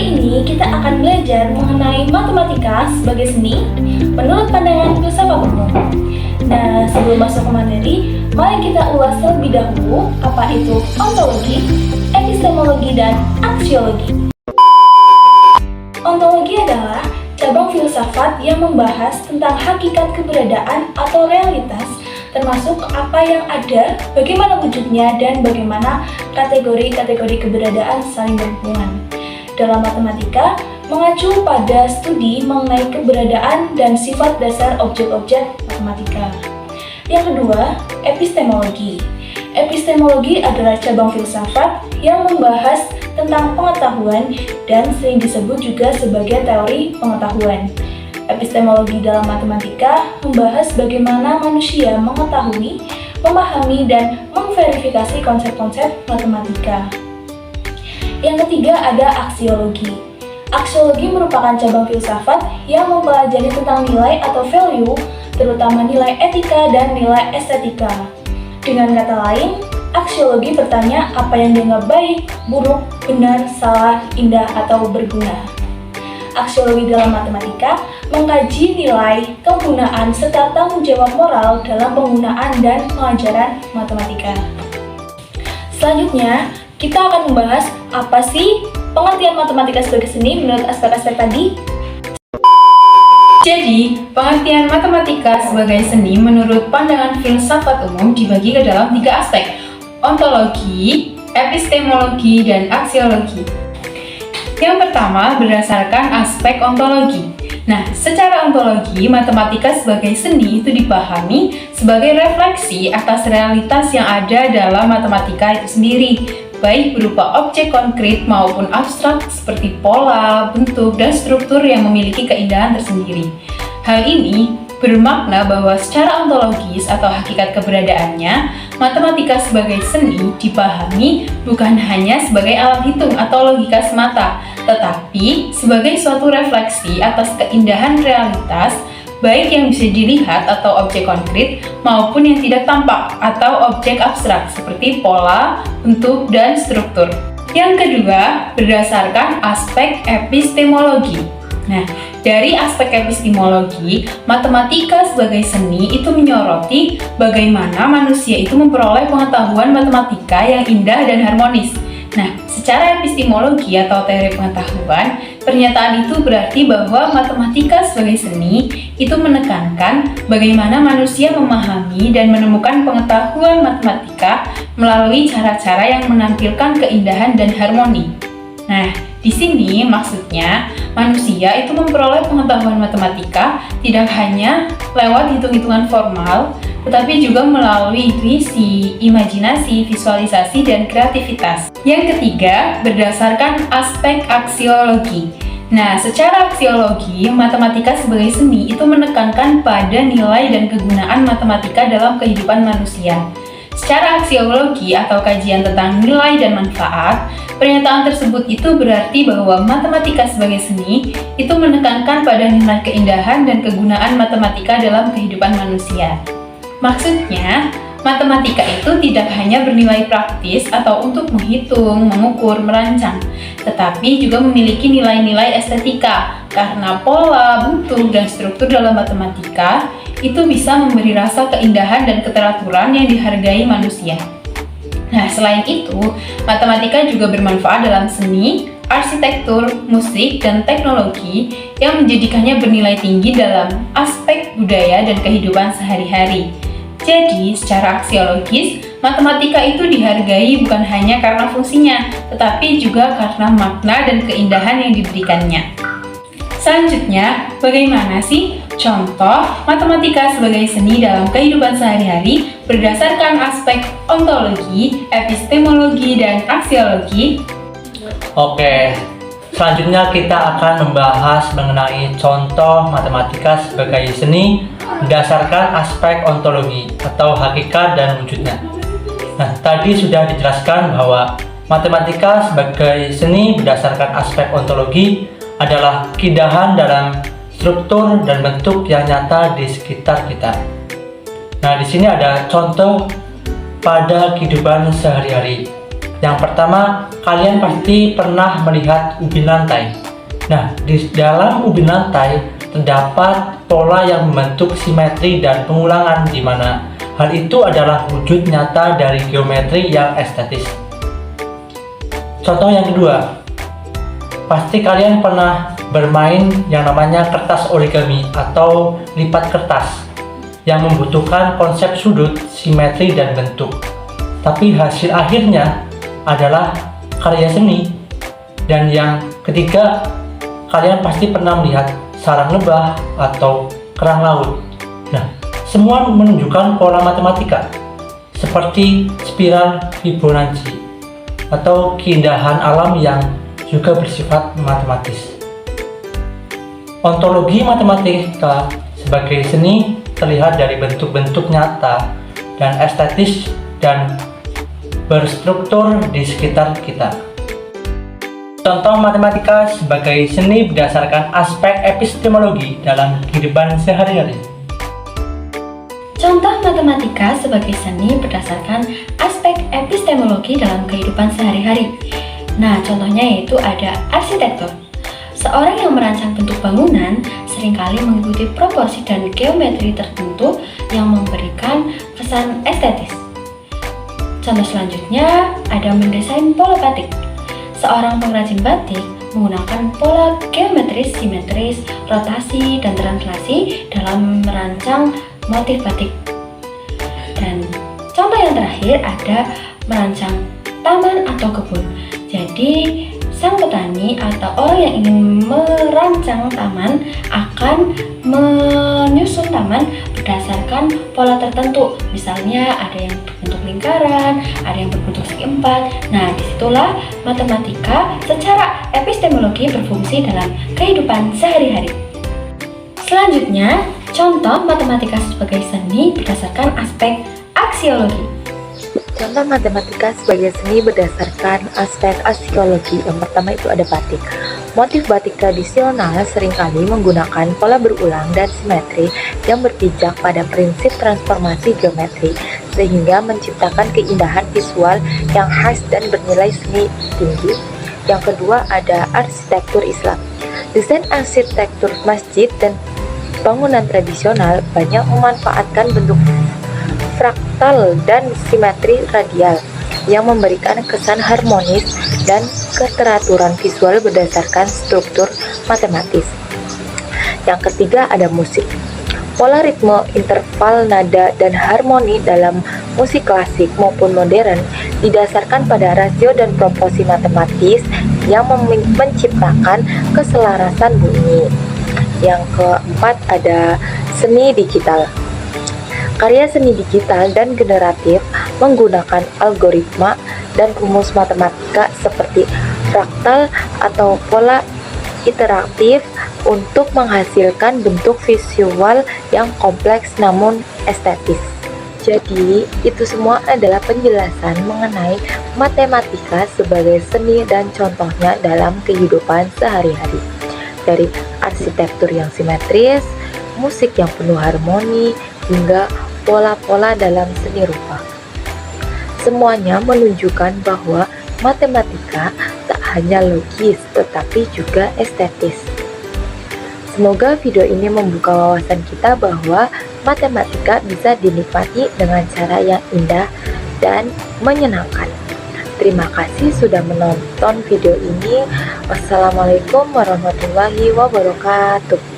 Kali ini kita akan belajar mengenai matematika sebagai seni menurut pandangan filsafat umum. Nah, sebelum masuk ke materi, mari kita ulas terlebih dahulu apa itu ontologi, epistemologi, dan aksiologi. Ontologi adalah cabang filsafat yang membahas tentang hakikat keberadaan atau realitas, termasuk apa yang ada, bagaimana wujudnya, dan bagaimana kategori-kategori keberadaan saling berhubungan. Dalam matematika, mengacu pada studi mengenai keberadaan dan sifat dasar objek-objek matematika. Yang kedua, epistemologi. Epistemologi adalah cabang filsafat yang membahas tentang pengetahuan dan sering disebut juga sebagai teori pengetahuan. Epistemologi dalam matematika membahas bagaimana manusia mengetahui, memahami, dan memverifikasi konsep-konsep matematika. Yang ketiga ada aksiologi. Aksiologi merupakan cabang filsafat yang mempelajari tentang nilai atau value, terutama nilai etika dan nilai estetika. Dengan kata lain, aksiologi bertanya apa yang dianggap baik, buruk, benar, salah, indah, atau berguna. Aksiologi dalam matematika mengkaji nilai, kegunaan, serta tanggung jawab moral dalam penggunaan dan pengajaran matematika. Selanjutnya, kita akan membahas apa sih pengertian matematika sebagai seni menurut aspek-aspek tadi. Jadi, pengertian matematika sebagai seni menurut pandangan filsafat umum dibagi ke dalam 3 aspek: ontologi, epistemologi, dan aksiologi. Yang pertama, berdasarkan aspek ontologi. Nah, secara ontologi, matematika sebagai seni itu dipahami sebagai refleksi atas realitas yang ada dalam matematika itu sendiri, baik berupa objek konkret maupun abstrak seperti pola, bentuk, dan struktur yang memiliki keindahan tersendiri. Hal ini bermakna bahwa secara ontologis atau hakikat keberadaannya, matematika sebagai seni dipahami bukan hanya sebagai alat hitung atau logika semata, tetapi sebagai suatu refleksi atas keindahan realitas, baik yang bisa dilihat atau objek konkret maupun yang tidak tampak atau objek abstrak seperti pola, bentuk, dan struktur. Yang kedua, berdasarkan aspek epistemologi. Nah, dari aspek epistemologi, matematika sebagai seni itu menyoroti bagaimana manusia itu memperoleh pengetahuan matematika yang indah dan harmonis. Nah, secara epistemologi atau teori pengetahuan, pernyataan itu berarti bahwa matematika sebagai seni itu menekankan bagaimana manusia memahami dan menemukan pengetahuan matematika melalui cara-cara yang menampilkan keindahan dan harmoni. Nah, di sini maksudnya manusia itu memperoleh pengetahuan matematika tidak hanya lewat hitung-hitungan formal, tetapi juga melalui intuisi, imajinasi, visualisasi, dan kreativitas. Yang ketiga, berdasarkan aspek aksiologi. Nah, secara aksiologi, matematika sebagai seni itu menekankan pada nilai dan kegunaan matematika dalam kehidupan manusia. Secara aksiologi atau kajian tentang nilai dan manfaat, pernyataan tersebut itu berarti bahwa matematika sebagai seni itu menekankan pada nilai keindahan dan kegunaan matematika dalam kehidupan manusia. Maksudnya, matematika itu tidak hanya bernilai praktis atau untuk menghitung, mengukur, merancang, tetapi juga memiliki nilai-nilai estetika, karena pola, bentuk, dan struktur dalam matematika itu bisa memberi rasa keindahan dan keteraturan yang dihargai manusia. Nah, selain itu, matematika juga bermanfaat dalam seni, arsitektur, musik, dan teknologi yang menjadikannya bernilai tinggi dalam aspek budaya dan kehidupan sehari-hari. Jadi, secara aksiologis, matematika itu dihargai bukan hanya karena fungsinya, tetapi juga karena makna dan keindahan yang diberikannya. Selanjutnya, bagaimana sih contoh matematika sebagai seni dalam kehidupan sehari-hari berdasarkan aspek ontologi, epistemologi, dan aksiologi? Oke, selanjutnya kita akan membahas mengenai contoh matematika sebagai seni berdasarkan aspek ontologi atau hakikat dan wujudnya. Nah, tadi sudah dijelaskan bahwa matematika sebagai seni berdasarkan aspek ontologi adalah keindahan dalam struktur dan bentuk yang nyata di sekitar kita. Nah, di sini ada contoh pada kehidupan sehari-hari. Yang pertama, kalian pasti pernah melihat ubin lantai. Nah, di dalam ubin lantai terdapat pola yang membentuk simetri dan pengulangan, di mana hal itu adalah wujud nyata dari geometri yang estetis. Contoh yang kedua, pasti kalian pernah bermain yang namanya kertas origami atau lipat kertas yang membutuhkan konsep sudut, simetri, dan bentuk. Tapi hasil akhirnya adalah karya seni. Dan yang ketiga, kalian pasti pernah melihat sarang lebah atau kerang laut. Nah, semua menunjukkan pola matematika seperti spiral Fibonacci atau keindahan alam yang juga bersifat matematis. Ontologi matematika sebagai seni terlihat dari bentuk-bentuk nyata dan estetis dan berstruktur di sekitar kita. Contoh matematika sebagai seni berdasarkan aspek epistemologi dalam kehidupan sehari-hari. Contoh matematika sebagai seni berdasarkan aspek epistemologi dalam kehidupan sehari-hari. Nah, contohnya yaitu ada arsitektur. Seorang yang merancang bentuk bangunan seringkali mengikuti proporsi dan geometri tertentu yang memberikan kesan estetis. Contoh selanjutnya ada mendesain pola batik. Seorang pengrajin batik menggunakan pola geometris, simetris, rotasi, dan translasi dalam merancang motif batik. Dan contoh yang terakhir ada merancang taman atau kebun. Jadi, sang petani atau orang yang ingin merancang taman akan menyusun taman berdasarkan pola tertentu. Misalnya ada yang berbentuk lingkaran, ada yang berbentuk segi empat. Nah, disitulah matematika secara epistemologi berfungsi dalam kehidupan sehari-hari. Selanjutnya, contoh matematika sebagai seni berdasarkan aspek aksiologi. Contoh matematika sebagai seni berdasarkan aspek aksiologi. Yang pertama itu ada batik. Motif batik tradisional seringkali menggunakan pola berulang dan simetri yang berpijak pada prinsip transformasi geometri, sehingga menciptakan keindahan visual yang khas dan bernilai seni tinggi. Yang kedua ada arsitektur Islam. Desain arsitektur masjid dan bangunan tradisional banyak memanfaatkan bentuk fraktal dan simetri radial yang memberikan kesan harmonis dan keteraturan visual berdasarkan struktur matematis. Yang ketiga ada musik. Pola ritme, interval nada, dan harmoni dalam musik klasik maupun modern didasarkan pada rasio dan proporsi matematis yang menciptakan keselarasan bunyi. Yang keempat ada seni digital. Karya seni digital dan generatif menggunakan algoritma dan rumus matematika seperti fraktal atau pola iteratif untuk menghasilkan bentuk visual yang kompleks namun estetis. Jadi, itu semua adalah penjelasan mengenai matematika sebagai seni dan contohnya dalam kehidupan sehari-hari. Dari arsitektur yang simetris, musik yang penuh harmoni, hingga pola-pola dalam seni rupa. Semuanya menunjukkan bahwa matematika tak hanya logis tetapi juga estetis. Semoga video ini membuka wawasan kita bahwa matematika bisa dinikmati dengan cara yang indah dan menyenangkan. Terima kasih sudah menonton video ini. Wassalamualaikum warahmatullahi wabarakatuh.